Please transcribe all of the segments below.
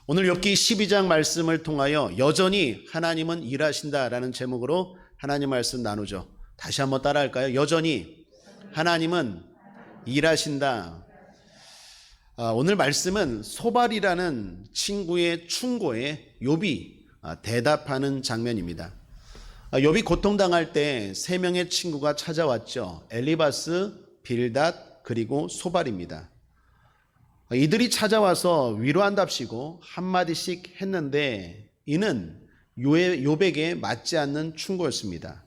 오늘 욥기 12장 말씀을 통하여 여전히 하나님은 일하신다라는 제목으로 하나님 말씀 나누죠. 다시 한번 따라할까요? 여전히 하나님은 일하신다. 오늘 말씀은 소발이라는 친구의 충고에 욥이 대답하는 장면입니다. 욥이 고통당할 때 세 명의 친구가 찾아왔죠. 엘리바스, 빌닷, 그리고 소발입니다. 이들이 찾아와서 위로한답시고 한마디씩 했는데 이는 욥에게 맞지 않는 충고였습니다.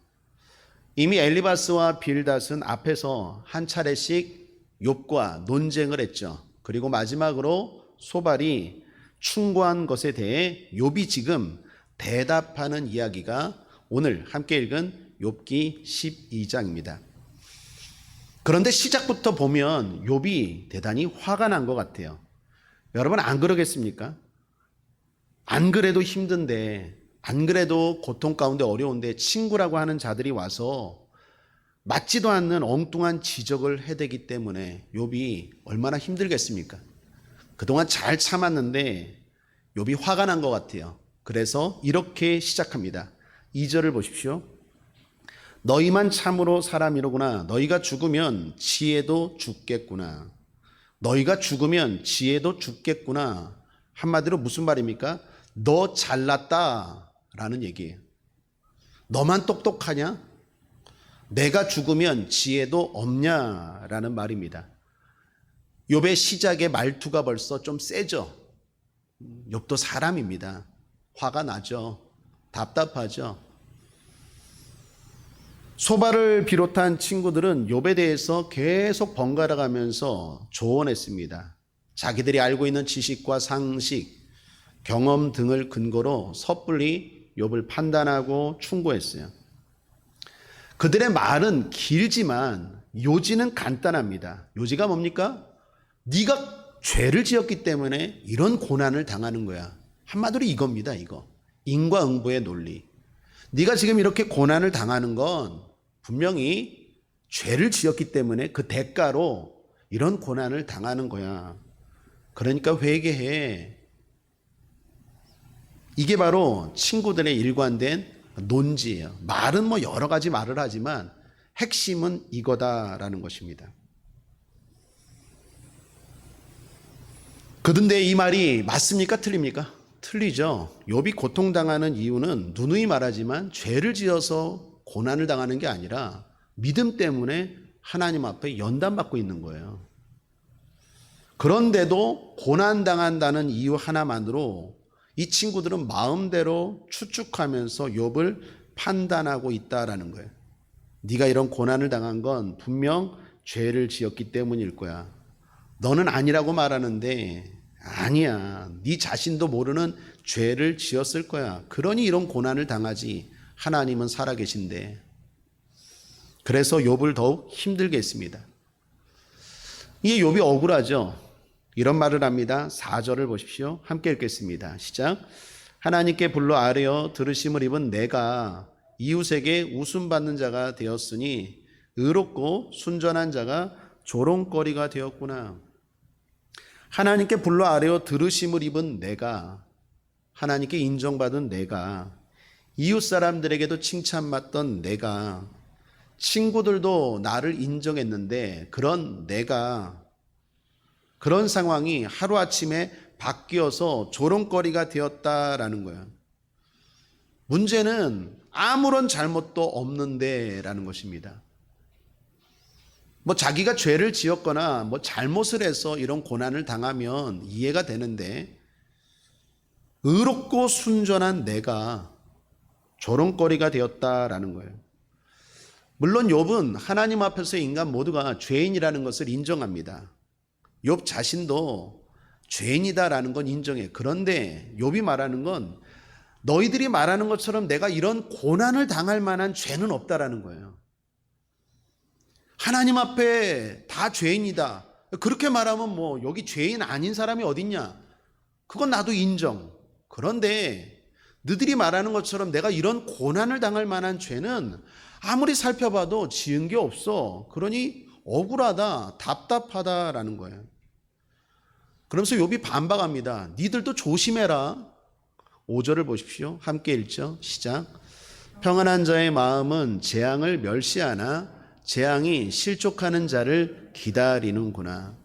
이미 엘리바스와 빌닷은 앞에서 한 차례씩 욥과 논쟁을 했죠. 그리고 마지막으로 소발이 충고한 것에 대해 욥이 지금 대답하는 이야기가 오늘 함께 읽은 욥기 12장입니다. 그런데 시작부터 보면 욥이 대단히 화가 난 것 같아요. 여러분 안 그러겠습니까? 안 그래도 힘든데, 안 그래도 고통 가운데 어려운데 친구라고 하는 자들이 와서 맞지도 않는 엉뚱한 지적을 해대기 때문에 욥이 얼마나 힘들겠습니까? 그동안 잘 참았는데 욥이 화가 난 것 같아요. 그래서 이렇게 시작합니다. 2절을 보십시오. 너희만 참으로 사람이로구나. 너희가 죽으면 지혜도 죽겠구나. 너희가 죽으면 지혜도 죽겠구나. 한마디로 무슨 말입니까? 너 잘났다 라는 얘기예요. 너만 똑똑하냐? 내가 죽으면 지혜도 없냐라는 말입니다. 욥의 시작의 말투가 벌써 좀 세죠. 욥도 사람입니다. 화가 나죠. 답답하죠. 소발을 비롯한 친구들은 욥에 대해서 계속 번갈아 가면서 조언했습니다. 자기들이 알고 있는 지식과 상식, 경험 등을 근거로 섣불리 욥을 판단하고 충고했어요. 그들의 말은 길지만 요지는 간단합니다. 요지가 뭡니까? 네가 죄를 지었기 때문에 이런 고난을 당하는 거야. 한마디로 이겁니다. 이거 인과응보의 논리. 네가 지금 이렇게 고난을 당하는 건 분명히 죄를 지었기 때문에 그 대가로 이런 고난을 당하는 거야. 그러니까 회개해. 이게 바로 친구들의 일관된 논지예요. 말은 뭐 여러 가지 말을 하지만 핵심은 이거다라는 것입니다. 그런데 이 말이 맞습니까? 틀립니까? 틀리죠. 욥이 고통당하는 이유는 누누이 말하지만 죄를 지어서 고난을 당하는 게 아니라 믿음 때문에 하나님 앞에 연단받고 있는 거예요. 그런데도 고난당한다는 이유 하나만으로 이 친구들은 마음대로 추측하면서 욥을 판단하고 있다라는 거예요. 네가 이런 고난을 당한 건 분명 죄를 지었기 때문일 거야. 너는 아니라고 말하는데 아니야. 네 자신도 모르는 죄를 지었을 거야. 그러니 이런 고난을 당하지. 하나님은 살아계신데. 그래서 욥을 더욱 힘들게 했습니다. 이게 욥이 억울하죠. 이런 말을 합니다. 4절을 보십시오. 함께 읽겠습니다. 시작. 하나님께 불러 아뢰어 들으심을 입은 내가 이웃에게 웃음받는 자가 되었으니 의롭고 순전한 자가 조롱거리가 되었구나. 하나님께 불러 아뢰어 들으심을 입은 내가, 하나님께 인정받은 내가, 이웃 사람들에게도 칭찬받던 내가, 친구들도 나를 인정했는데 그런 내가, 그런 상황이 하루아침에 바뀌어서 조롱거리가 되었다라는 거예요. 문제는 아무런 잘못도 없는데 라는 것입니다. 뭐 자기가 죄를 지었거나 뭐 잘못을 해서 이런 고난을 당하면 이해가 되는데 의롭고 순전한 내가 조롱거리가 되었다라는 거예요. 물론 욥은 하나님 앞에서 인간 모두가 죄인이라는 것을 인정합니다. 욥 자신도 죄인이다라는 건 인정해. 그런데 욥이 말하는 건 너희들이 말하는 것처럼 내가 이런 고난을 당할 만한 죄는 없다라는 거예요. 하나님 앞에 다 죄인이다. 그렇게 말하면 뭐 여기 죄인 아닌 사람이 어딨냐? 그건 나도 인정. 그런데 너희들이 말하는 것처럼 내가 이런 고난을 당할 만한 죄는 아무리 살펴봐도 지은 게 없어. 그러니 억울하다, 답답하다라는 거예요. 그러면서 욥이 반박합니다. 니들도 조심해라. 5절을 보십시오. 함께 읽죠. 시작. 평안한 자의 마음은 재앙을 멸시하나 재앙이 실족하는 자를 기다리는구나.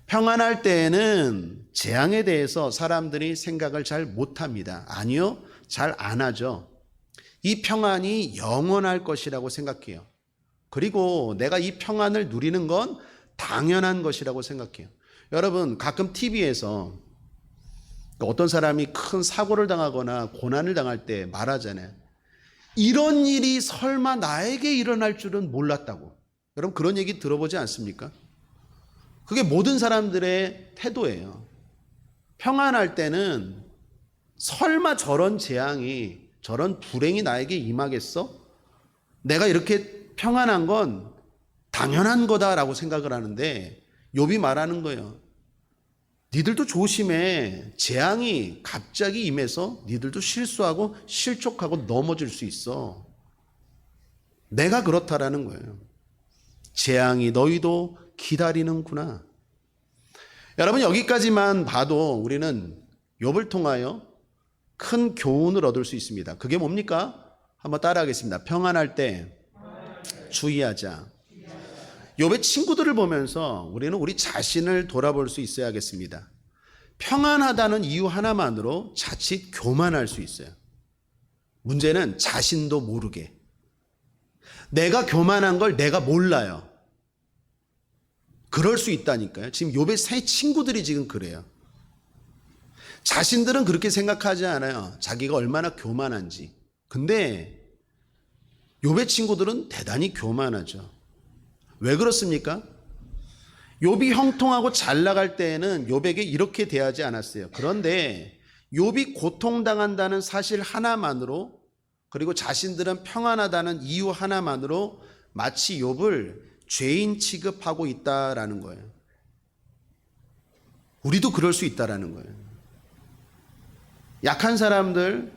평안할 때에는 재앙에 대해서 사람들이 생각을 잘 못합니다. 아니요, 잘 안 하죠. 이 평안이 영원할 것이라고 생각해요. 그리고 내가 이 평안을 누리는 건 당연한 것이라고 생각해요. 여러분, 가끔 TV에서 어떤 사람이 큰 사고를 당하거나 고난을 당할 때 말하잖아요. 이런 일이 설마 나에게 일어날 줄은 몰랐다고. 여러분, 그런 얘기 들어보지 않습니까? 그게 모든 사람들의 태도예요. 평안할 때는 설마 저런 재앙이, 저런 불행이 나에게 임하겠어? 내가 이렇게 평안한 건 당연한 거다라고 생각을 하는데 욥이 말하는 거예요. 니들도 조심해. 재앙이 갑자기 임해서 니들도 실수하고 실족하고 넘어질 수 있어. 내가 그렇다라는 거예요. 재앙이 너희도 기다리는구나. 여러분, 여기까지만 봐도 우리는 욥을 통하여 큰 교훈을 얻을 수 있습니다. 그게 뭡니까? 한번 따라하겠습니다. 평안할 때 주의하자. 욥의 친구들을 보면서 우리는 우리 자신을 돌아볼 수 있어야겠습니다. 평안하다는 이유 하나만으로 자칫 교만할 수 있어요. 문제는 자신도 모르게. 내가 교만한 걸 내가 몰라요. 그럴 수 있다니까요. 지금 욥의 세 친구들이 지금 그래요. 자신들은 그렇게 생각하지 않아요. 자기가 얼마나 교만한지. 근데 욥의 친구들은 대단히 교만하죠. 왜 그렇습니까? 욥이 형통하고 잘 나갈 때에는 욥에게 이렇게 대하지 않았어요. 그런데 욥이 고통당한다는 사실 하나만으로, 그리고 자신들은 평안하다는 이유 하나만으로 마치 욥을 죄인 취급하고 있다라는 거예요. 우리도 그럴 수 있다라는 거예요. 약한 사람들,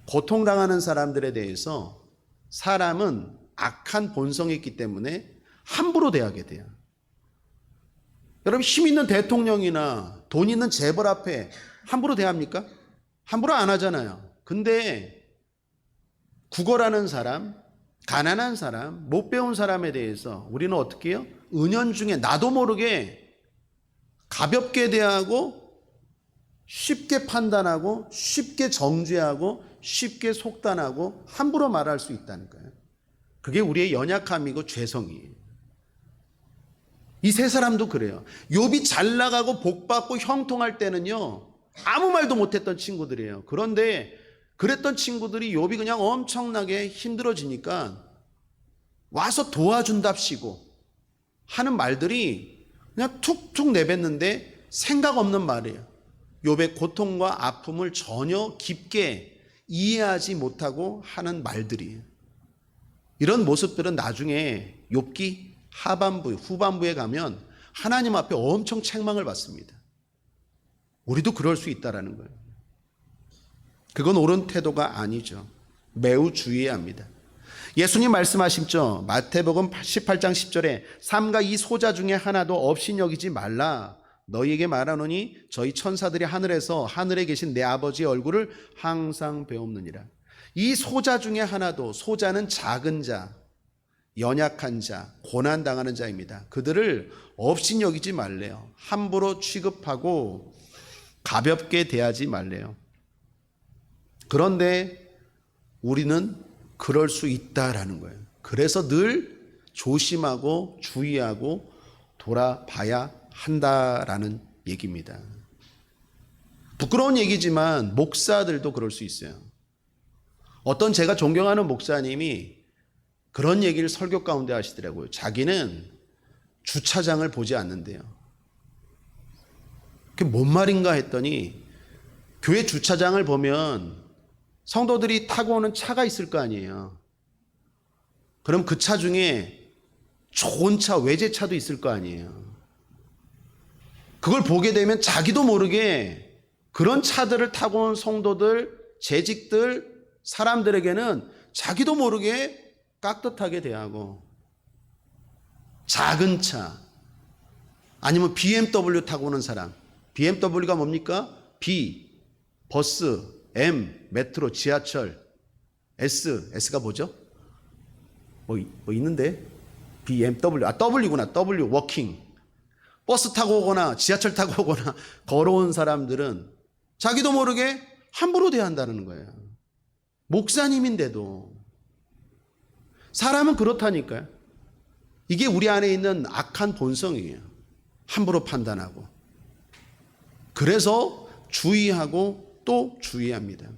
고통당하는 사람들에 대해서 사람은 악한 본성이 있기 때문에 함부로 대하게 돼요. 여러분, 힘 있는 대통령이나 돈 있는 재벌 앞에 함부로 대합니까? 함부로 안 하잖아요. 근데 구걸하는 사람, 가난한 사람, 못 배운 사람에 대해서 우리는 어떻게 해요? 은연중에 나도 모르게 가볍게 대하고 쉽게 판단하고 쉽게 정죄하고 쉽게 속단하고 함부로 말할 수 있다는 거예요. 그게 우리의 연약함이고 죄성이에요. 이 세 사람도 그래요. 욥이 잘 나가고 복받고 형통할 때는요, 아무 말도 못했던 친구들이에요. 그런데 그랬던 친구들이 욥이 그냥 엄청나게 힘들어지니까 와서 도와준답시고 하는 말들이 그냥 툭툭 내뱉는데 생각 없는 말이에요. 욥의 고통과 아픔을 전혀 깊게 이해하지 못하고 하는 말들이에요. 이런 모습들은 나중에 욥기 후반부에 가면 하나님 앞에 엄청 책망을 받습니다. 우리도 그럴 수 있다라는 거예요. 그건 옳은 태도가 아니죠. 매우 주의해야 합니다. 예수님 말씀하시죠. 마태복음 18장 10절에 삼가 이 소자 중에 하나도 없이 여기지 말라. 너희에게 말하노니 저희 천사들이 하늘에서 하늘에 계신 내 아버지의 얼굴을 항상 배옵느니라. 이 소자 중에 하나도, 소자는 작은 자, 연약한 자, 고난당하는 자입니다. 그들을 없이 여기지 말래요. 함부로 취급하고 가볍게 대하지 말래요. 그런데 우리는 그럴 수 있다라는 거예요. 그래서 늘 조심하고 주의하고 돌아봐야 한다라는 얘기입니다. 부끄러운 얘기지만 목사들도 그럴 수 있어요. 어떤 제가 존경하는 목사님이 그런 얘기를 설교 가운데 하시더라고요. 자기는 주차장을 보지 않는데요. 그게 뭔 말인가 했더니 교회 주차장을 보면 성도들이 타고 오는 차가 있을 거 아니에요. 그럼 그 차 중에 좋은 차, 외제차도 있을 거 아니에요. 그걸 보게 되면 자기도 모르게 그런 차들을 타고 온 성도들, 재직들, 사람들에게는 자기도 모르게 깍듯하게 대하고, 작은 차 아니면 BMW 타고 오는 사람, BMW가 뭡니까? B, 버스, M, 메트로, 지하철, S가 뭐죠? 뭐 있는데? BMW, W구나. W, 워킹. 버스 타고 오거나 지하철 타고 오거나 걸어온 사람들은 자기도 모르게 함부로 대한다는 거예요. 목사님인데도. 사람은 그렇다니까요. 이게 우리 안에 있는 악한 본성이에요. 함부로 판단하고. 그래서 주의하고 또 주의합니다.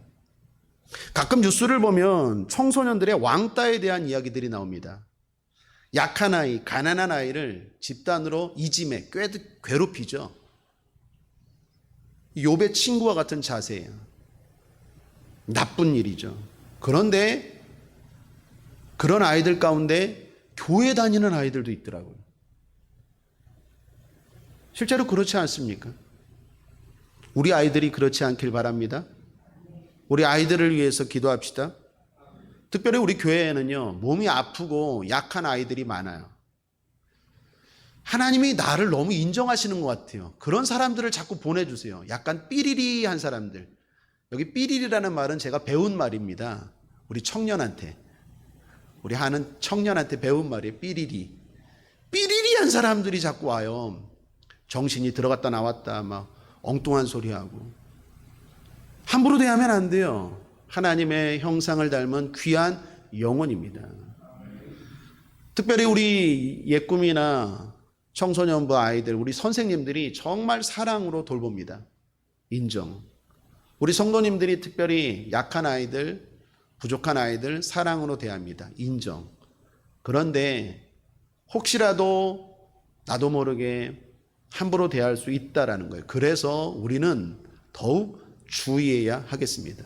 가끔 뉴스를 보면 청소년들의 왕따에 대한 이야기들이 나옵니다. 약한 아이, 가난한 아이를 집단으로 이짐해 괴롭히죠. 욥의 친구와 같은 자세예요. 나쁜 일이죠. 그런데 그런 아이들 가운데 교회 다니는 아이들도 있더라고요. 실제로 그렇지 않습니까? 우리 아이들이 그렇지 않길 바랍니다. 우리 아이들을 위해서 기도합시다. 특별히 우리 교회에는요, 몸이 아프고 약한 아이들이 많아요. 하나님이 나를 너무 인정하시는 것 같아요. 그런 사람들을 자꾸 보내주세요. 약간 삐리리한 사람들. 여기 삐리리라는 말은 제가 배운 말입니다. 우리 청년한테. 우리 하는 청년한테 배운 말이에요. 삐리리. 삐리리한 사람들이 자꾸 와요. 정신이 들어갔다 나왔다 막 엉뚱한 소리하고. 함부로 대하면 안 돼요. 하나님의 형상을 닮은 귀한 영혼입니다. 특별히 우리 예꿈이나 청소년부 아이들, 우리 선생님들이 정말 사랑으로 돌봅니다. 인정. 우리 성도님들이 특별히 약한 아이들, 부족한 아이들 사랑으로 대합니다. 인정. 그런데 혹시라도 나도 모르게 함부로 대할 수 있다라는 거예요. 그래서 우리는 더욱 주의해야 하겠습니다.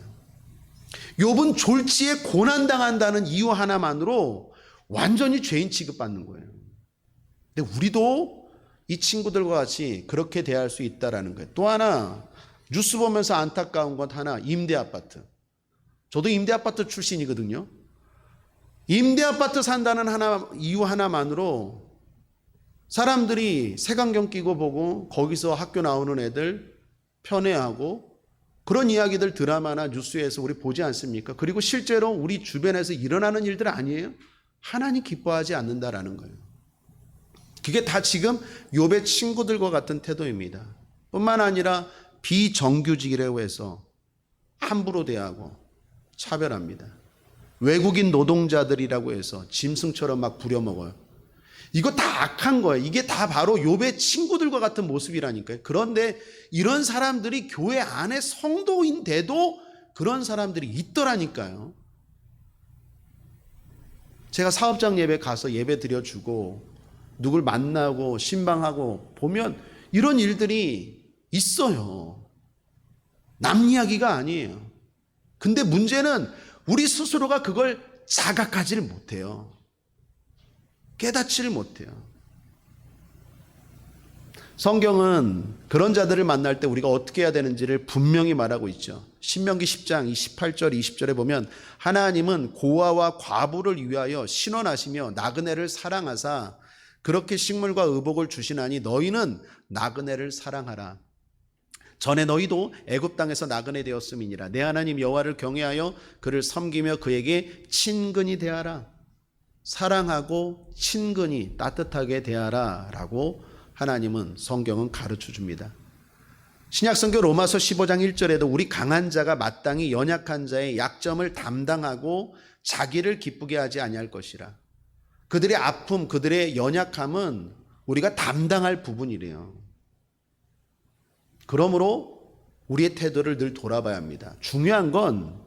욥은 졸지에 고난당한다는 이유 하나만으로 완전히 죄인 취급받는 거예요. 근데 우리도 이 친구들과 같이 그렇게 대할 수 있다라는 거예요. 또 하나 뉴스 보면서 안타까운 것 하나, 임대아파트. 저도 임대아파트 출신이거든요. 임대아파트 산다는 이유 하나만으로 사람들이 색안경 끼고 보고 거기서 학교 나오는 애들 편애하고 그런 이야기들 드라마나 뉴스에서 우리 보지 않습니까? 그리고 실제로 우리 주변에서 일어나는 일들 아니에요? 하나님 기뻐하지 않는다라는 거예요. 그게 다 지금 욥의 친구들과 같은 태도입니다. 뿐만 아니라 비정규직이라고 해서 함부로 대하고 차별합니다. 외국인 노동자들이라고 해서 짐승처럼 막 부려먹어요. 이거 다 악한 거예요. 이게 다 바로 욥의 친구들과 같은 모습이라니까요. 그런데 이런 사람들이 교회 안에 성도인데도 그런 사람들이 있더라니까요. 제가 사업장 예배 가서 예배 드려주고 누굴 만나고 신방하고 보면 이런 일들이 있어요. 남 이야기가 아니에요. 근데 문제는 우리 스스로가 그걸 자각하지를 못해요. 깨닫지를 못해요. 성경은 그런 자들을 만날 때 우리가 어떻게 해야 되는지를 분명히 말하고 있죠. 신명기 10장 18절 20절에 보면 하나님은 고아와 과부를 위하여 신원하시며 나그네를 사랑하사 그렇게 식물과 의복을 주시나니 너희는 나그네를 사랑하라. 전에 너희도 애굽 땅에서 나그네 되었음이니라. 내 하나님 여호와를 경외하여 그를 섬기며 그에게 친근히 대하라. 사랑하고 친근히 따뜻하게 대하라 라고 하나님은 성경은 가르쳐 줍니다. 신약성경 로마서 15장 1절에도 우리 강한 자가 마땅히 연약한 자의 약점을 담당하고 자기를 기쁘게 하지 아니할 것이라. 그들의 아픔, 그들의 연약함은 우리가 담당할 부분이래요. 그러므로 우리의 태도를 늘 돌아봐야 합니다. 중요한 건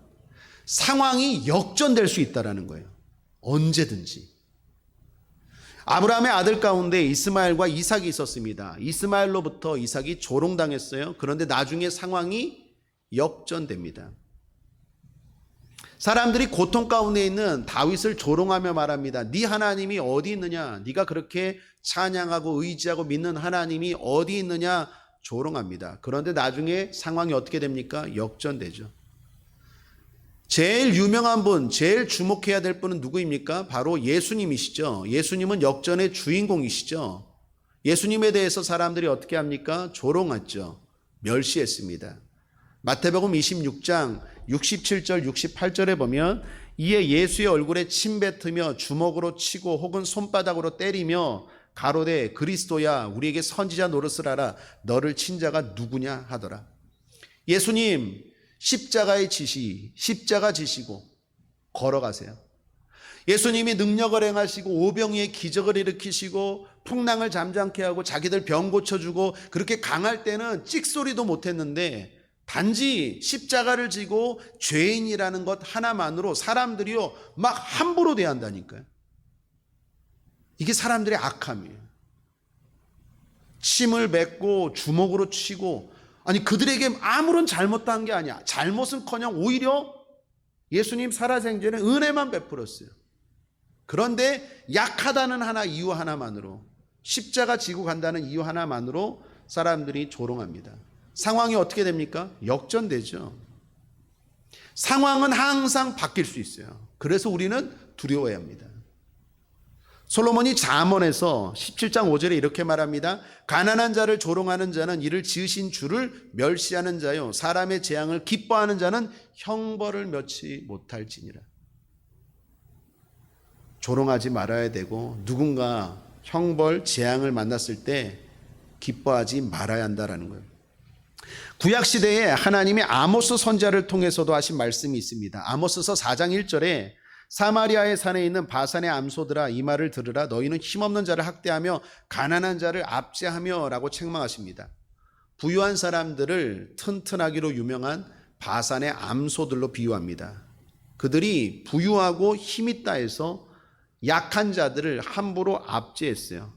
상황이 역전될 수 있다는 거예요. 언제든지. 아브라함의 아들 가운데 이스마엘과 이삭이 있었습니다. 이스마엘로부터 이삭이 조롱당했어요. 그런데 나중에 상황이 역전됩니다. 사람들이 고통 가운데 있는 다윗을 조롱하며 말합니다. 네 하나님이 어디 있느냐? 네가 그렇게 찬양하고 의지하고 믿는 하나님이 어디 있느냐? 조롱합니다. 그런데 나중에 상황이 어떻게 됩니까? 역전되죠. 제일 유명한 분, 제일 주목해야 될 분은 누구입니까? 바로 예수님이시죠. 예수님은 역전의 주인공이시죠. 예수님에 대해서 사람들이 어떻게 합니까? 조롱하죠. 멸시했습니다. 마태복음 26장 67절 68절에 보면 이에 예수의 얼굴에 침 뱉으며 주먹으로 치고 혹은 손바닥으로 때리며 가로되 그리스도야 우리에게 선지자 노릇을 하라 너를 친 자가 누구냐 하더라. 예수님 십자가 지시고 걸어가세요. 예수님이 능력을 행하시고 오병이의 기적을 일으키시고 풍랑을 잠잠케 하고 자기들 병 고쳐주고 그렇게 강할 때는 찍소리도 못했는데 단지 십자가를 지고 죄인이라는 것 하나만으로 사람들이요 막 함부로 대한다니까요. 이게 사람들의 악함이에요. 침을 뱉고 주먹으로 치고, 아니 그들에게 아무런 잘못도 한 게 아니야. 잘못은커녕 오히려 예수님 살아생전에 은혜만 베풀었어요. 그런데 약하다는 이유 하나만으로, 십자가 지고 간다는 이유 하나만으로 사람들이 조롱합니다. 상황이 어떻게 됩니까? 역전되죠. 상황은 항상 바뀔 수 있어요. 그래서 우리는 두려워해야 합니다. 솔로몬이 잠언에서 17장 5절에 이렇게 말합니다. 가난한 자를 조롱하는 자는 이를 지으신 주를 멸시하는 자요 사람의 재앙을 기뻐하는 자는 형벌을 면치 못할지니라. 조롱하지 말아야 되고 누군가 형벌, 재앙을 만났을 때 기뻐하지 말아야 한다라는 거예요. 구약시대에 하나님이 아모스 선지자를 통해서도 하신 말씀이 있습니다. 아모스서 4장 1절에 사마리아의 산에 있는 바산의 암소들아 이 말을 들으라 너희는 힘없는 자를 학대하며 가난한 자를 압제하며 라고 책망하십니다. 부유한 사람들을 튼튼하기로 유명한 바산의 암소들로 비유합니다. 그들이 부유하고 힘있다 해서 약한 자들을 함부로 압제했어요.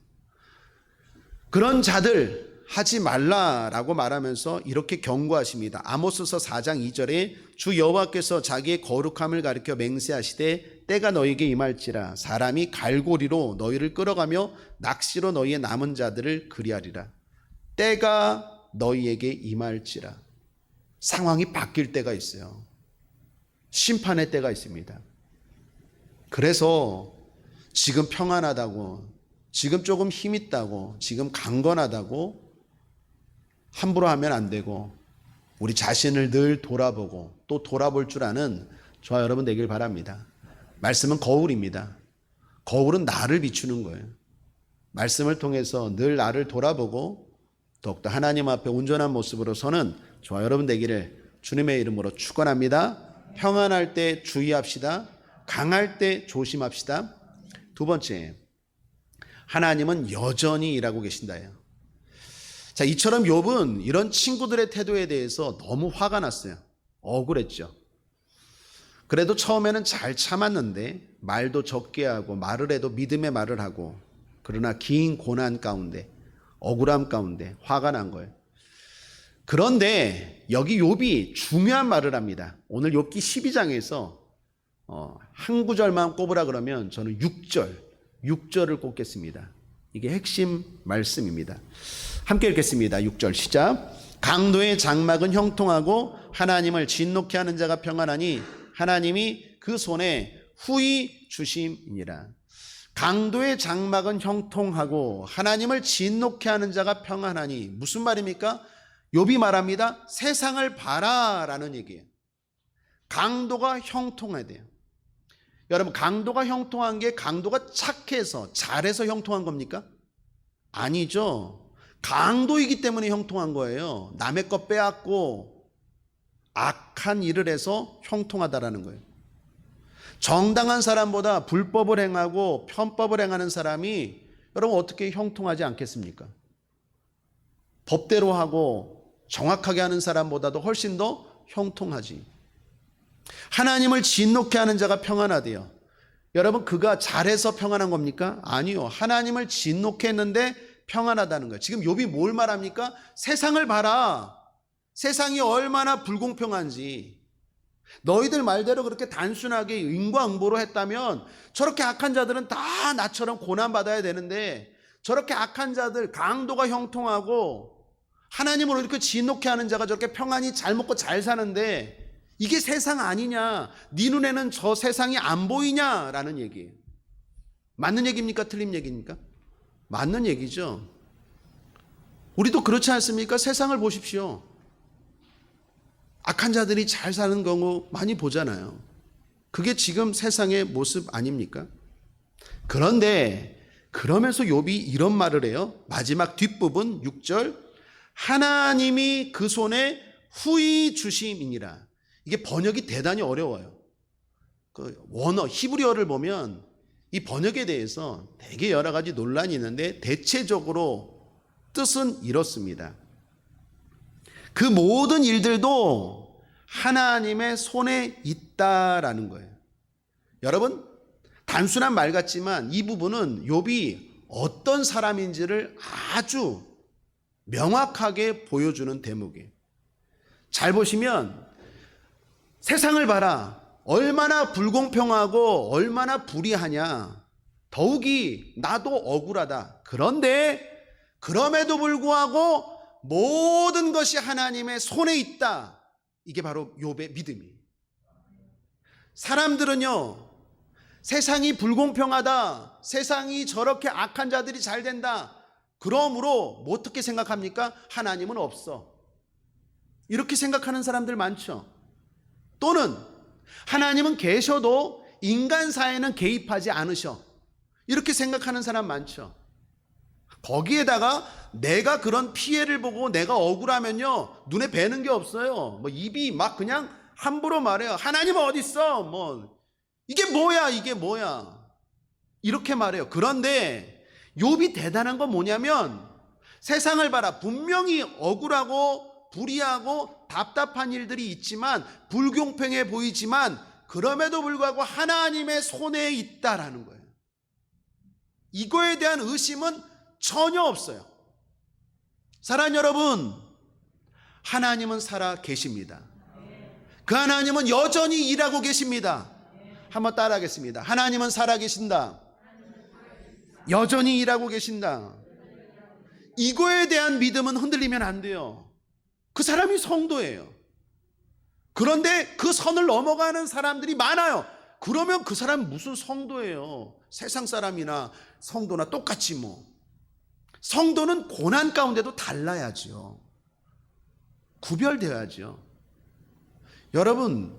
그런 자들 하지 말라라고 말하면서 이렇게 경고하십니다. 아모스서 4장 2절에 주 여호와께서 자기의 거룩함을 가리켜 맹세하시되 때가 너희에게 임할지라 사람이 갈고리로 너희를 끌어가며 낚시로 너희의 남은 자들을 그리하리라. 때가 너희에게 임할지라. 상황이 바뀔 때가 있어요. 심판의 때가 있습니다. 그래서 지금 평안하다고, 지금 조금 힘있다고, 지금 강건하다고 함부로 하면 안 되고 우리 자신을 늘 돌아보고 또 돌아볼 줄 아는 저와 여러분 되길 바랍니다. 말씀은 거울입니다. 거울은 나를 비추는 거예요. 말씀을 통해서 늘 나를 돌아보고 더욱더 하나님 앞에 온전한 모습으로 서는 저와 여러분 되기를 주님의 이름으로 축원합니다. 평안할 때 주의합시다. 강할 때 조심합시다. 두 번째, 하나님은 여전히 일하고 계신다예요. 자, 이처럼 욥은 이런 친구들의 태도에 대해서 너무 화가 났어요. 억울했죠. 그래도 처음에는 잘 참았는데 말도 적게 하고 말을 해도 믿음의 말을 하고, 그러나 긴 고난 가운데 억울함 가운데 화가 난 거예요. 그런데 여기 욥이 중요한 말을 합니다. 오늘 욥기 12장에서 한 구절만 꼽으라 그러면 저는 6절을 꼽겠습니다. 이게 핵심 말씀입니다. 함께 읽겠습니다. 6절 시작. 강도의 장막은 형통하고 하나님을 진노케 하는 자가 평안하니 하나님이 그 손에 후히 주심이니라. 강도의 장막은 형통하고 하나님을 진노케 하는 자가 평안하니 무슨 말입니까? 욥이 말합니다. 세상을 봐라라는 얘기예요. 강도가 형통해야 돼요. 여러분, 강도가 형통한 게 강도가 착해서 잘해서 형통한 겁니까? 아니죠. 강도이기 때문에 형통한 거예요. 남의 것 빼앗고 악한 일을 해서 형통하다라는 거예요. 정당한 사람보다 불법을 행하고 편법을 행하는 사람이 여러분 어떻게 형통하지 않겠습니까? 법대로 하고 정확하게 하는 사람보다도 훨씬 더 형통하지. 하나님을 진노케 하는 자가 평안하대요. 여러분, 그가 잘해서 평안한 겁니까? 아니요. 하나님을 진노케 했는데 평안하다는 거예요. 지금 욥이 뭘 말합니까? 세상을 봐라. 세상이 얼마나 불공평한지. 너희들 말대로 그렇게 단순하게 인과응보로 했다면 저렇게 악한 자들은 다 나처럼 고난받아야 되는데, 저렇게 악한 자들, 강도가 형통하고 하나님을 이렇게 진노케 하는 자가 저렇게 평안히 잘 먹고 잘 사는데 이게 세상 아니냐? 네 눈에는 저 세상이 안 보이냐라는 얘기예요. 맞는 얘기입니까? 틀린 얘기입니까? 맞는 얘기죠. 우리도 그렇지 않습니까? 세상을 보십시오. 악한 자들이 잘 사는 경우 많이 보잖아요. 그게 지금 세상의 모습 아닙니까? 그런데 그러면서 욥이 이런 말을 해요. 마지막 뒷부분 6절, 하나님이 그 손에 후히 주심이니라. 이게 번역이 대단히 어려워요. 그 원어 히브리어를 보면 이 번역에 대해서 되게 여러 가지 논란이 있는데 대체적으로 뜻은 이렇습니다. 그 모든 일들도 하나님의 손에 있다라는 거예요. 여러분, 단순한 말 같지만 이 부분은 욥이 어떤 사람인지를 아주 명확하게 보여주는 대목이에요. 잘 보시면 세상을 봐라. 얼마나 불공평하고 얼마나 불의하냐. 더욱이 나도 억울하다. 그런데 그럼에도 불구하고 모든 것이 하나님의 손에 있다. 이게 바로 욥의 믿음이에요. 사람들은요, 세상이 불공평하다. 세상이 저렇게 악한 자들이 잘 된다. 그러므로 뭐 어떻게 생각합니까? 하나님은 없어. 이렇게 생각하는 사람들 많죠. 또는 하나님은 계셔도 인간 사회는 개입하지 않으셔. 이렇게 생각하는 사람 많죠. 거기에다가 내가 그런 피해를 보고 내가 억울하면요, 눈에 뵈는 게 없어요. 뭐 입이 막 그냥 함부로 말해요. 하나님은 어디 있어? 뭐 이게 뭐야? 이게 뭐야? 이렇게 말해요. 그런데 욥이 대단한 건 뭐냐면 세상을 봐라. 분명히 억울하고 불의하고 답답한 일들이 있지만 불공평해 보이지만 그럼에도 불구하고 하나님의 손에 있다라는 거예요. 이거에 대한 의심은 전혀 없어요. 사랑하는 여러분, 하나님은 살아 계십니다. 그 하나님은 여전히 일하고 계십니다. 한번 따라하겠습니다. 하나님은 살아 계신다. 여전히 일하고 계신다. 이거에 대한 믿음은 흔들리면 안 돼요. 그 사람이 성도예요. 그런데 그 선을 넘어가는 사람들이 많아요. 그러면 그 사람은 무슨 성도예요? 세상 사람이나 성도나 똑같지 뭐. 성도는 고난 가운데도 달라야죠. 구별되어야죠. 여러분,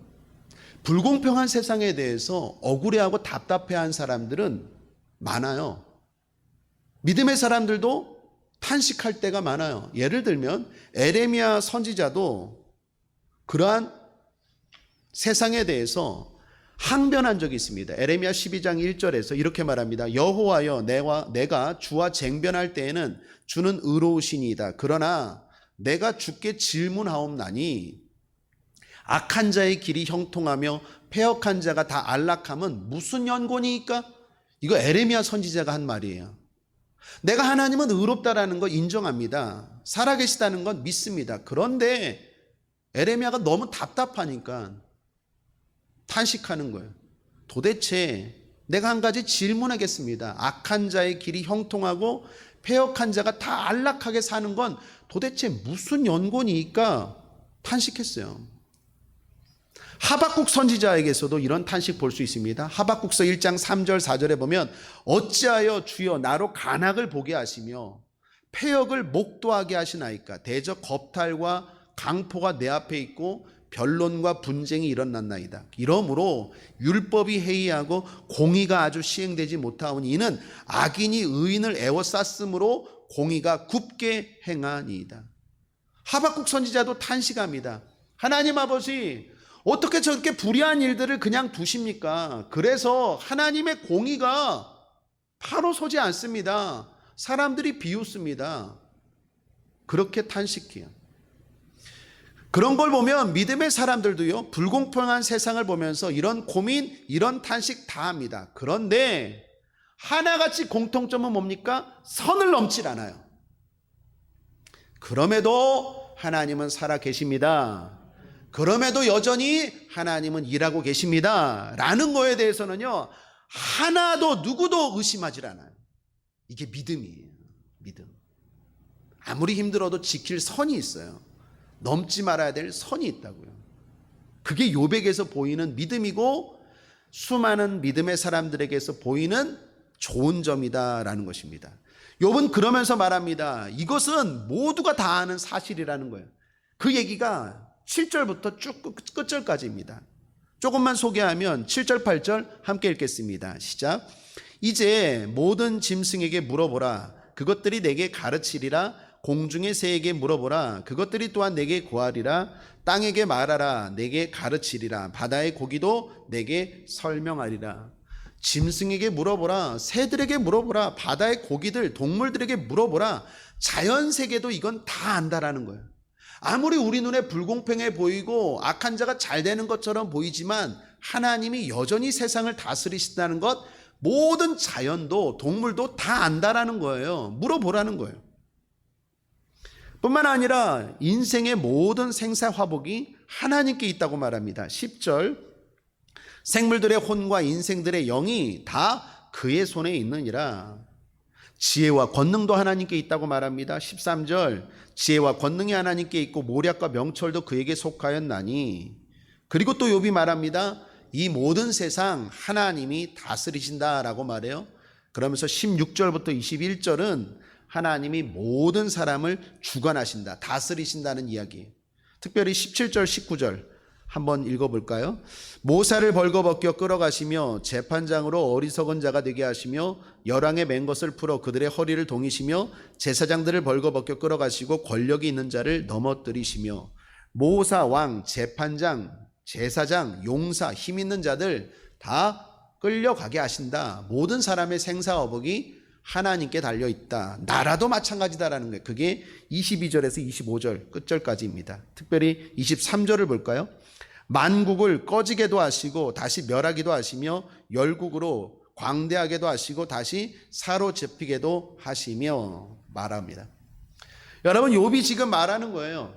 불공평한 세상에 대해서 억울해하고 답답해한 사람들은 많아요. 믿음의 사람들도 탄식할 때가 많아요. 예를 들면 에레미야 선지자도 그러한 세상에 대해서 항변한 적이 있습니다. 에레미야 12장 1절에서 이렇게 말합니다. 여호와여, 내가 주와 쟁변할 때에는 주는 의로우시니이다. 그러나 내가 주께 질문하옵나니 악한 자의 길이 형통하며 패역한 자가 다 안락함은 무슨 연고니이까? 이거 에레미야 선지자가 한 말이에요. 내가 하나님은 의롭다라는 거 인정합니다. 살아계시다는 건 믿습니다. 그런데 에레미야가 너무 답답하니까 탄식하는 거예요. 도대체 내가 한 가지 질문하겠습니다. 악한 자의 길이 형통하고 패역한 자가 다 안락하게 사는 건 도대체 무슨 연고니까? 탄식했어요. 하박국 선지자에게서도 이런 탄식 볼 수 있습니다. 하박국서 1장 3절 4절에 보면 어찌하여 주여 나로 간악을 보게 하시며 패역을 목도하게 하시나이까? 대적 겁탈과 강포가 내 앞에 있고 변론과 분쟁이 일어났나이다. 이러므로 율법이 해이하고 공의가 아주 시행되지 못하오니 이는 악인이 의인을 애워쌌으므로 공의가 굽게 행하니이다. 하박국 선지자도 탄식합니다. 하나님 아버지, 어떻게 저렇게 불의한 일들을 그냥 두십니까? 그래서 하나님의 공의가 바로 서지 않습니다. 사람들이 비웃습니다. 그렇게 탄식해요. 그런 걸 보면 믿음의 사람들도요, 불공평한 세상을 보면서 이런 고민, 이런 탄식 다 합니다. 그런데 하나같이 공통점은 뭡니까? 선을 넘질 않아요. 그럼에도 하나님은 살아 계십니다. 그럼에도 여전히 하나님은 일하고 계십니다. 라는 거에 대해서는요, 하나도 누구도 의심하지 않아요. 이게 믿음이에요. 믿음. 아무리 힘들어도 지킬 선이 있어요. 넘지 말아야 될 선이 있다고요. 그게 욥에게서 보이는 믿음이고 수많은 믿음의 사람들에게서 보이는 좋은 점이다라는 것입니다. 욥은 그러면서 말합니다. 이것은 모두가 다 아는 사실이라는 거예요. 그 얘기가 7절부터 쭉 끝절까지입니다. 조금만 소개하면 7절, 8절 함께 읽겠습니다. 시작. 이제 모든 짐승에게 물어보라. 그것들이 내게 가르치리라. 공중의 새에게 물어보라. 그것들이 또한 내게 구하리라. 땅에게 말하라. 내게 가르치리라. 바다의 고기도 내게 설명하리라. 짐승에게 물어보라. 새들에게 물어보라. 바다의 고기들, 동물들에게 물어보라. 자연세계도 이건 다 안다라는 거예요. 아무리 우리 눈에 불공평해 보이고 악한 자가 잘 되는 것처럼 보이지만 하나님이 여전히 세상을 다스리신다는 것, 모든 자연도 동물도 다 안다라는 거예요. 물어보라는 거예요. 뿐만 아니라 인생의 모든 생사화복이 하나님께 있다고 말합니다. 10절, 생물들의 혼과 인생들의 영이 다 그의 손에 있느니라. 지혜와 권능도 하나님께 있다고 말합니다. 13절, 지혜와 권능이 하나님께 있고 모략과 명철도 그에게 속하였나니. 그리고 또 욥이 말합니다. 이 모든 세상 하나님이 다스리신다라고 말해요. 그러면서 16절부터 21절은 하나님이 모든 사람을 주관하신다, 다스리신다는 이야기예요. 특별히 17절, 19절 한번 읽어볼까요? 모사를 벌거벗겨 끌어가시며 재판장으로 어리석은 자가 되게 하시며 열왕의 맨 것을 풀어 그들의 허리를 동이시며 제사장들을 벌거벗겨 끌어가시고 권력이 있는 자를 넘어뜨리시며 모사, 왕, 재판장, 제사장, 용사, 힘 있는 자들 다 끌려가게 하신다. 모든 사람의 생사화복이 하나님께 달려있다. 나라도 마찬가지다라는 거예요. 그게 22절에서 25절 끝절까지입니다. 특별히 23절을 볼까요? 만국을 꺼지게도 하시고 다시 멸하기도 하시며 열국으로 광대하게도 하시고 다시 사로잡히게도 하시며 말합니다. 여러분, 욥이 지금 말하는 거예요.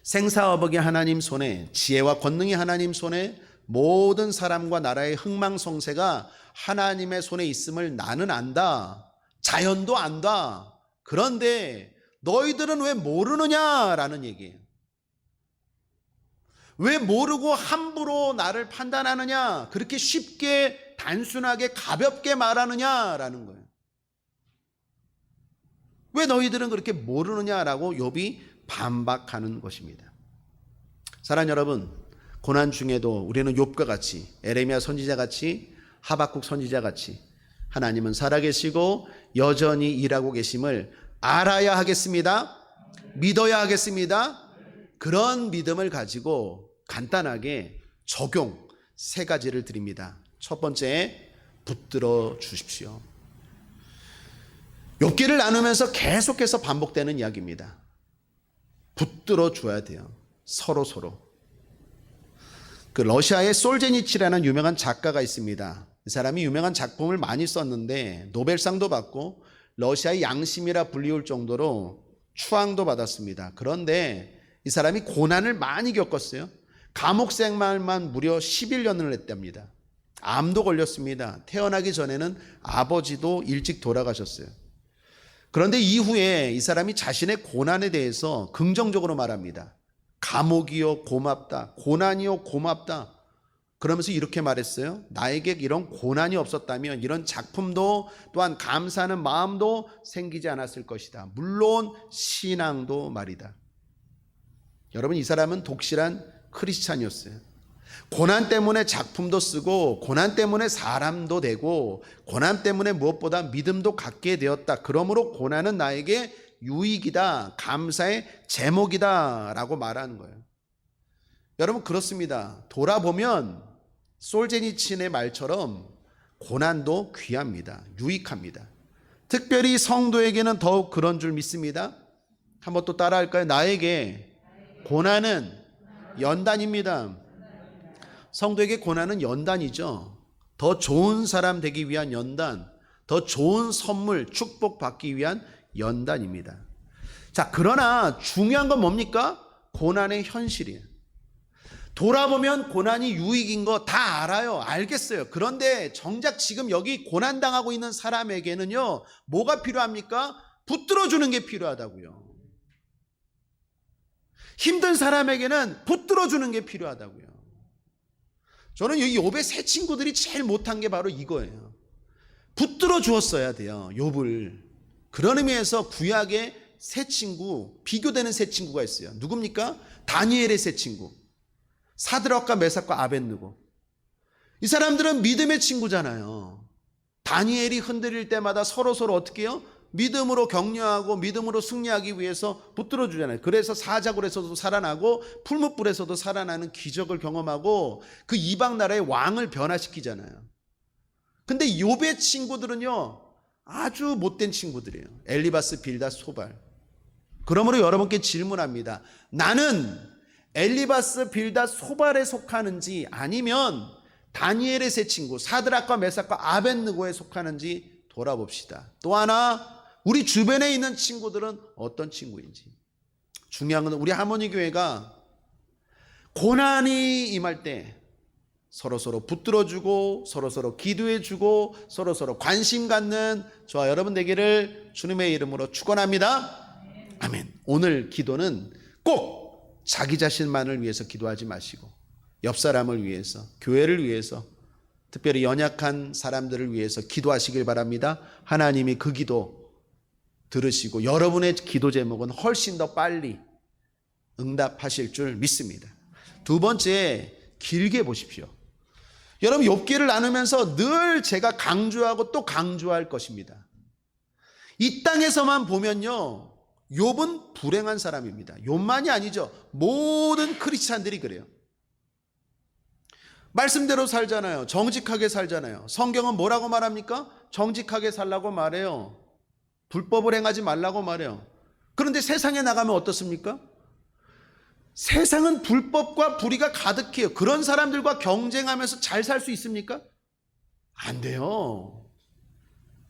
생사화복이 하나님 손에, 지혜와 권능이 하나님 손에, 모든 사람과 나라의 흥망성쇠가 하나님의 손에 있음을 나는 안다. 자연도 안다. 그런데 너희들은 왜 모르느냐라는 얘기예요. 왜 모르고 함부로 나를 판단하느냐? 그렇게 쉽게 단순하게 가볍게 말하느냐라는 거예요. 왜 너희들은 그렇게 모르느냐라고 욥이 반박하는 것입니다. 사랑하는 여러분, 고난 중에도 우리는 욥과 같이, 에레미야 선지자 같이, 하박국 선지자 같이 하나님은 살아계시고 여전히 일하고 계심을 알아야 하겠습니다. 믿어야 하겠습니다. 그런 믿음을 가지고 간단하게 적용 세 가지를 드립니다. 첫 번째, 붙들어 주십시오. 욥기를 나누면서 계속해서 반복되는 이야기입니다. 붙들어 줘야 돼요. 서로. 그 러시아의 솔제니치라는 유명한 작가가 있습니다. 이 사람이 유명한 작품을 많이 썼는데 노벨상도 받고 러시아의 양심이라 불리울 정도로 추앙도 받았습니다. 그런데 이 사람이 고난을 많이 겪었어요. 감옥 생활만 무려 11년을 했답니다. 암도 걸렸습니다. 태어나기 전에는 아버지도 일찍 돌아가셨어요. 그런데 이후에 이 사람이 자신의 고난에 대해서 긍정적으로 말합니다. 감옥이요 고맙다. 고난이요 고맙다. 그러면서 이렇게 말했어요. 나에게 이런 고난이 없었다면 이런 작품도 또한 감사하는 마음도 생기지 않았을 것이다. 물론 신앙도 말이다. 여러분, 이 사람은 독실한 크리스찬이었어요. 고난 때문에 작품도 쓰고 고난 때문에 사람도 되고 고난 때문에 무엇보다 믿음도 갖게 되었다. 그러므로 고난은 나에게 유익이다, 감사의 제목이다 라고 말하는 거예요. 여러분, 그렇습니다. 돌아보면 솔제니친의 말처럼 고난도 귀합니다. 유익합니다. 특별히 성도에게는 더욱 그런 줄 믿습니다. 한번 또 따라할까요? 나에게 고난은 연단입니다. 성도에게 고난은 연단이죠. 더 좋은 사람 되기 위한 연단, 더 좋은 선물, 축복 받기 위한 연단입니다. 자, 그러나 중요한 건 뭡니까? 고난의 현실이에요. 돌아보면 고난이 유익인 거 다 알아요. 알겠어요. 그런데 정작 지금 여기 고난당하고 있는 사람에게는요, 뭐가 필요합니까? 붙들어주는 게 필요하다고요. 힘든 사람에게는 붙들어주는 게 필요하다고요. 저는 이 욥의 세 친구들이 제일 못한 게 바로 이거예요. 붙들어 주었어야 돼요, 욥을. 그런 의미에서 구약의 세 친구, 비교되는 세 친구가 있어요. 누굽니까? 다니엘의 세 친구. 사드락과 메삭과 아벳느고. 이 사람들은 믿음의 친구잖아요. 다니엘이 흔들릴 때마다 서로 어떻게 해요? 믿음으로 격려하고 믿음으로 승리하기 위해서 붙들어 주잖아요. 그래서 사자굴에서도 살아나고 풀무불에서도 살아나는 기적을 경험하고 그 이방 나라의 왕을 변화시키잖아요. 근데 욥의 친구들은요, 아주 못된 친구들이에요. 엘리바스, 빌닷, 소발. 그러므로 여러분께 질문합니다. 나는 엘리바스, 빌닷, 소발에 속하는지 아니면 다니엘의 세 친구 사드락과 메삭과 아벳느고에 속하는지 돌아봅시다. 또 하나, 우리 주변에 있는 친구들은 어떤 친구인지. 중요한 건 우리 하모니 교회가 고난이 임할 때 서로 붙들어주고 서로 기도해주고 서로 관심 갖는 저와 여러분 되기를 주님의 이름으로 축원합니다. 아멘. 오늘 기도는 꼭 자기 자신만을 위해서 기도하지 마시고 옆 사람을 위해서, 교회를 위해서, 특별히 연약한 사람들을 위해서 기도하시길 바랍니다. 하나님이 그 기도 들으시고 여러분의 기도 제목은 훨씬 더 빨리 응답하실 줄 믿습니다. 두 번째, 길게 보십시오. 여러분, 욥기를 나누면서 늘 제가 강조하고 또 강조할 것입니다. 이 땅에서만 보면요, 욥은 불행한 사람입니다. 욥만이 아니죠. 모든 크리스찬들이 그래요. 말씀대로 살잖아요. 정직하게 살잖아요. 성경은 뭐라고 말합니까? 정직하게 살라고 말해요. 불법을 행하지 말라고 말해요. 그런데 세상에 나가면 어떻습니까? 세상은 불법과 불의가 가득해요. 그런 사람들과 경쟁하면서 잘 살 수 있습니까? 안 돼요.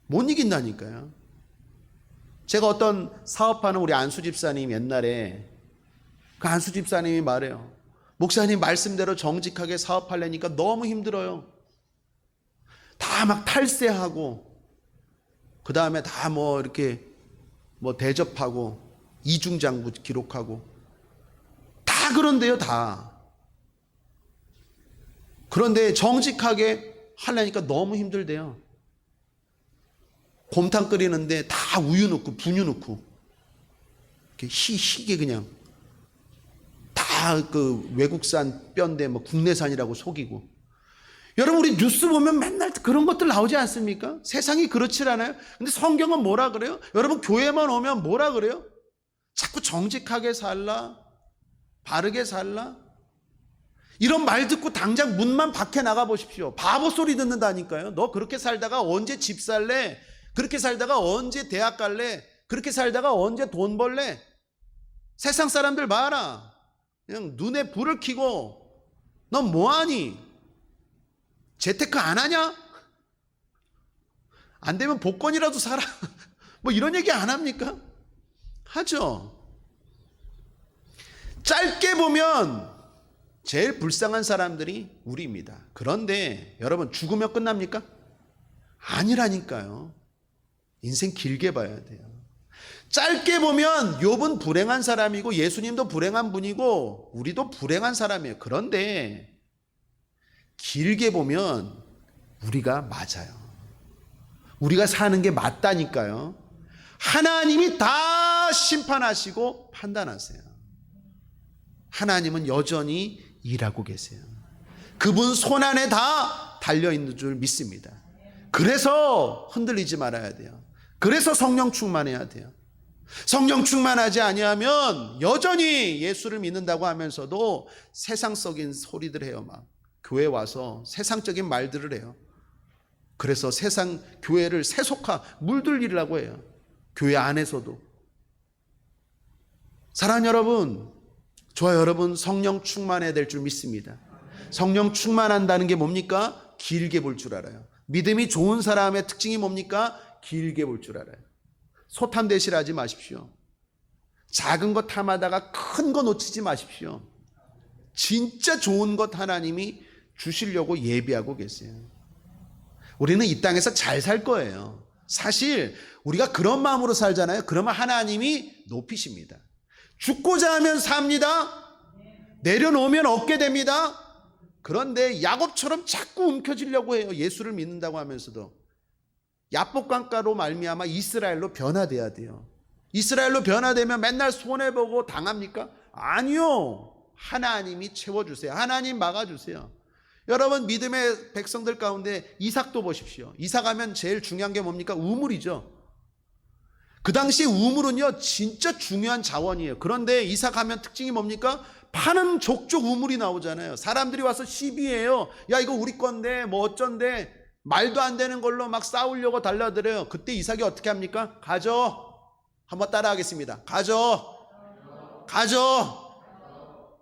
못 이긴다니까요. 제가 어떤 사업하는 우리 안수 집사님 옛날에 그 안수 집사님이 말해요. 목사님 말씀대로 정직하게 사업하려니까 너무 힘들어요. 다 막 탈세하고 그 다음에 다 이렇게 대접하고 이중장부 기록하고 다 그런데요, 다. 그런데 정직하게 하려니까 너무 힘들대요. 곰탕 끓이는데 다 우유 넣고 분유 넣고 이렇게 희게 그냥 다 그 외국산 뼈인데 국내산이라고 속이고. 여러분, 우리 뉴스 보면 맨날 그런 것들 나오지 않습니까? 세상이 그렇지 않아요? 근데 성경은 뭐라 그래요? 여러분, 교회만 오면 뭐라 그래요? 자꾸 정직하게 살라, 바르게 살라, 이런 말 듣고 당장 문만 밖에 나가 보십시오. 바보 소리 듣는다니까요. 너 그렇게 살다가 언제 집 살래? 그렇게 살다가 언제 대학 갈래? 그렇게 살다가 언제 돈 벌래? 세상 사람들 봐라. 그냥 눈에 불을 켜고 너 뭐하니? 재테크 안 하냐? 안 되면 복권이라도 사라. 이런 얘기 안 합니까? 하죠. 짧게 보면 제일 불쌍한 사람들이 우리입니다. 그런데 여러분, 죽으면 끝납니까? 아니라니까요. 인생 길게 봐야 돼요. 짧게 보면 욥은 불행한 사람이고 예수님도 불행한 분이고 우리도 불행한 사람이에요. 그런데 길게 보면 우리가 맞아요. 우리가 사는 게 맞다니까요. 하나님이 다 심판하시고 판단하세요. 하나님은 여전히 일하고 계세요. 그분 손안에 다 달려있는 줄 믿습니다. 그래서 흔들리지 말아야 돼요. 그래서 성령 충만해야 돼요. 성령 충만하지 아니하면 여전히 예수를 믿는다고 하면서도 세상적인 소리들 해요. 막 교회 와서 세상적인 말들을 해요. 그래서 세상 교회를 세속화 물들이려고 해요. 교회 안에서도. 사랑하는 여러분, 저와 여러분 성령 충만해야 될 줄 믿습니다. 성령 충만한다는 게 뭡니까? 길게 볼 줄 알아요. 믿음이 좋은 사람의 특징이 뭡니까? 길게 볼 줄 알아요. 소탐대실하지 마십시오. 작은 것 탐하다가 큰 거 놓치지 마십시오. 진짜 좋은 것 하나님이 주시려고 예비하고 계세요. 우리는 이 땅에서 잘 살 거예요. 사실 우리가 그런 마음으로 살잖아요. 그러면 하나님이 높이십니다. 죽고자 하면 삽니다. 내려놓으면 얻게 됩니다. 그런데 야곱처럼 자꾸 움켜쥐려고 해요. 예수를 믿는다고 하면서도. 야복강가로 말미암아 이스라엘로 변화돼야 돼요. 이스라엘로 변화되면 맨날 손해보고 당합니까? 아니요. 하나님이 채워주세요. 하나님 막아주세요. 여러분, 믿음의 백성들 가운데 이삭도 보십시오. 이삭하면 제일 중요한 게 뭡니까? 우물이죠. 그 당시 우물은요 진짜 중요한 자원이에요. 그런데 이삭하면 특징이 뭡니까? 파는 족족 우물이 나오잖아요. 사람들이 와서 시비해요. 야, 이거 우리 건데 뭐 어쩐데, 말도 안 되는 걸로 막 싸우려고 달려들어요. 그때 이삭이 어떻게 합니까? 가져. 한번 따라하겠습니다. 가져.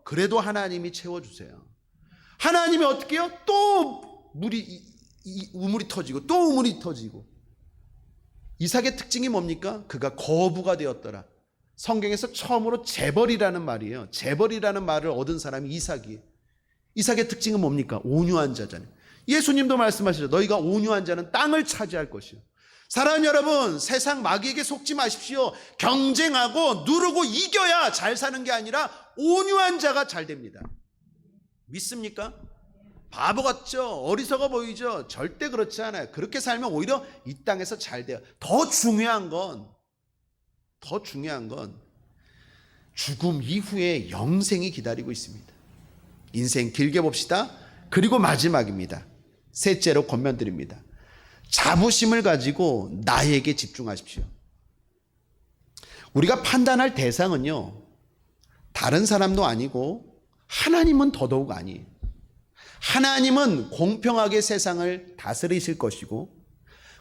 그래도 하나님이 채워주세요. 하나님이 어떻게 해요? 또 우물이 터지고 또 우물이 터지고. 이삭의 특징이 뭡니까? 그가 거부가 되었더라. 성경에서 처음으로 재벌이라는 말이에요. 재벌이라는 말을 얻은 사람이 이삭이에요. 이삭의 특징은 뭡니까? 온유한 자잖아요. 예수님도 말씀하시죠. 너희가 온유한 자는 땅을 차지할 것이요. 사랑하는 여러분, 세상 마귀에게 속지 마십시오. 경쟁하고 누르고 이겨야 잘 사는 게 아니라 온유한 자가 잘 됩니다. 믿습니까? 바보 같죠? 어리석어 보이죠? 절대 그렇지 않아요. 그렇게 살면 오히려 이 땅에서 잘 돼요. 더 중요한 건 죽음 이후에 영생이 기다리고 있습니다. 인생 길게 봅시다. 그리고 마지막입니다. 셋째로 권면드립니다. 자부심을 가지고 나에게 집중하십시오. 우리가 판단할 대상은요, 다른 사람도 아니고 하나님은 더더욱 아니에요. 하나님은 공평하게 세상을 다스리실 것이고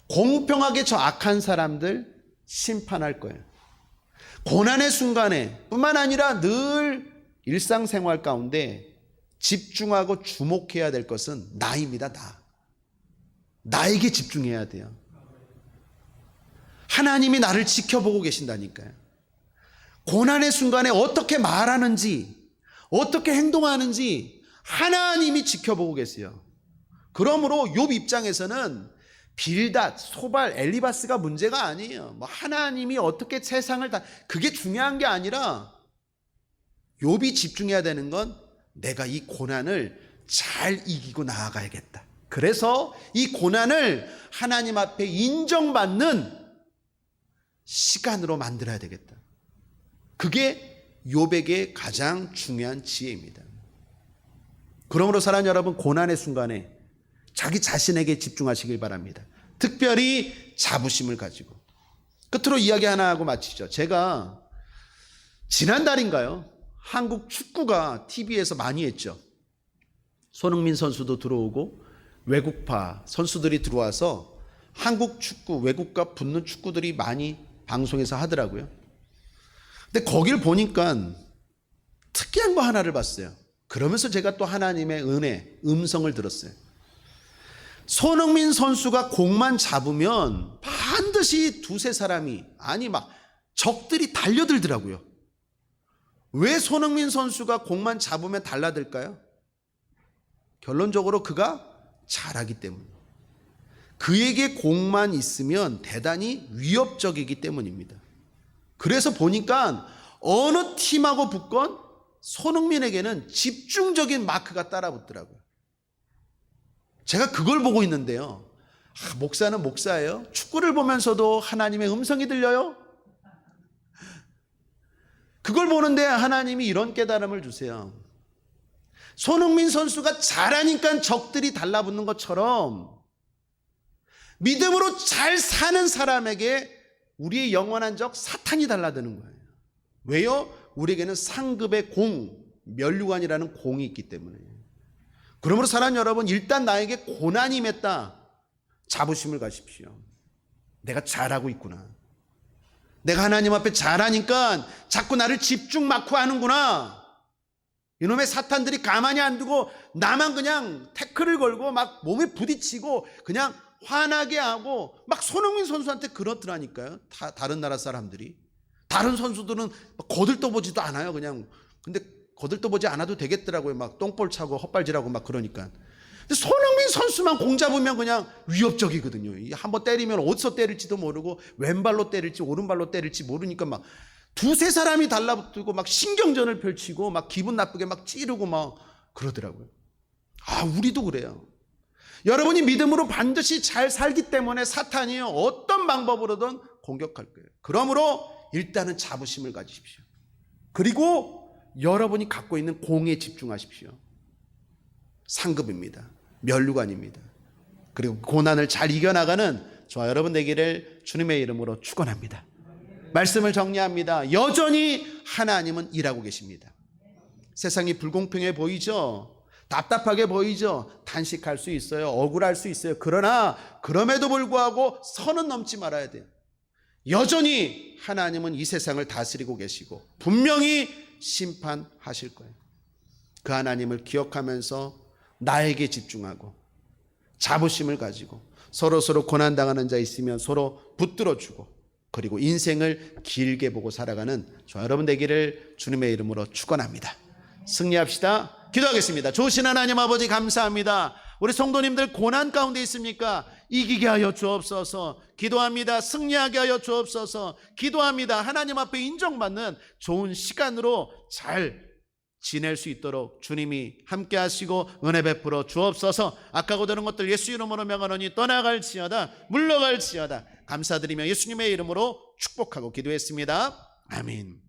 공평하게 저 악한 사람들 심판할 거예요. 고난의 순간에 뿐만 아니라 늘 일상생활 가운데 집중하고 주목해야 될 것은 나입니다. 나에게 집중해야 돼요. 하나님이 나를 지켜보고 계신다니까요. 고난의 순간에 어떻게 말하는지, 어떻게 행동하는지 하나님이 지켜보고 계세요. 그러므로 욥 입장에서는 빌닷, 소발, 엘리바스가 문제가 아니에요. 뭐 하나님이 어떻게 세상을 그게 중요한 게 아니라 욥이 집중해야 되는 건 내가 이 고난을 잘 이기고 나아가야겠다. 그래서 이 고난을 하나님 앞에 인정받는 시간으로 만들어야 되겠다. 그게 욥에게 가장 중요한 지혜입니다. 그러므로 사랑하는 여러분, 고난의 순간에 자기 자신에게 집중하시길 바랍니다. 특별히 자부심을 가지고. 끝으로 이야기 하나 하고 마치죠. 제가 지난달인가요? 한국 축구가 TV에서 많이 했죠. 손흥민 선수도 들어오고 외국파 선수들이 들어와서 한국 축구, 외국과 붙는 축구들이 많이 방송에서 하더라고요. 근데 거길 보니까 특이한 거 하나를 봤어요. 그러면서 제가 또 하나님의 은혜, 음성을 들었어요. 손흥민 선수가 공만 잡으면 반드시 두세 사람이, 아니 막 적들이 달려들더라고요. 왜 손흥민 선수가 공만 잡으면 달라들까요? 결론적으로 그가 잘하기 때문. 그에게 공만 있으면 대단히 위협적이기 때문입니다. 그래서 보니까 어느 팀하고 붙건 손흥민에게는 집중적인 마크가 따라붙더라고요. 제가 그걸 보고 있는데요. 목사는 목사예요? 축구를 보면서도 하나님의 음성이 들려요? 그걸 보는데 하나님이 이런 깨달음을 주세요. 손흥민 선수가 잘하니까 적들이 달라붙는 것처럼 믿음으로 잘 사는 사람에게 우리의 영원한 적 사탄이 달라드는 거예요. 왜요? 우리에게는 상급의 공, 면류관이라는 공이 있기 때문에. 그러므로 사랑하는 여러분, 일단 나에게 고난이 임했다. 자부심을 가십시오. 내가 잘하고 있구나. 내가 하나님 앞에 잘하니까 자꾸 나를 집중 마크 하는구나. 이놈의 사탄들이 가만히 안 두고 나만 그냥 태클을 걸고 막 몸에 부딪히고 그냥 화나게 하고 막 손흥민 선수한테 그렇더라니까요. 다른 나라 사람들이. 다른 선수들은 거들떠보지도 않아요. 그냥. 근데 거들떠보지 않아도 되겠더라고요. 막 똥볼 차고 헛발질하고 막 그러니까. 근데 손흥민 선수만 공 잡으면 그냥 위협적이거든요. 한번 때리면 어디서 때릴지도 모르고 왼발로 때릴지 오른발로 때릴지 모르니까 막 두세 사람이 달라붙고 막 신경전을 펼치고 막 기분 나쁘게 막 찌르고 막 그러더라고요. 우리도 그래요. 여러분이 믿음으로 반드시 잘 살기 때문에 사탄이 어떤 방법으로든 공격할 거예요. 그러므로 일단은 자부심을 가지십시오. 그리고 여러분이 갖고 있는 공에 집중하십시오. 상급입니다. 멸류관입니다. 그리고 고난을 잘 이겨나가는 저와 여러분 되기를 주님의 이름으로 축원합니다. 말씀을 정리합니다. 여전히 하나님은 일하고 계십니다. 세상이 불공평해 보이죠? 답답하게 보이죠? 단식할 수 있어요. 억울할 수 있어요. 그러나 그럼에도 불구하고 선은 넘지 말아야 돼요. 여전히 하나님은 이 세상을 다스리고 계시고 분명히 심판하실 거예요. 그 하나님을 기억하면서 나에게 집중하고 자부심을 가지고 서로 고난당하는 자 있으면 서로 붙들어주고 그리고 인생을 길게 보고 살아가는 저 여러분 되기를 주님의 이름으로 축원합니다. 승리합시다. 기도하겠습니다. 좋으신 하나님 아버지 감사합니다. 우리 성도님들 고난 가운데 있습니까? 이기게 하여 주옵소서. 기도합니다. 승리하게 하여 주옵소서. 기도합니다. 하나님 앞에 인정받는 좋은 시간으로 잘 지낼 수 있도록 주님이 함께 하시고 은혜 베풀어 주옵소서. 악하고 다른 것들 예수 이름으로 명하노니 떠나갈지어다 물러갈지어다. 감사드리며 예수님의 이름으로 축복하고 기도했습니다. 아멘.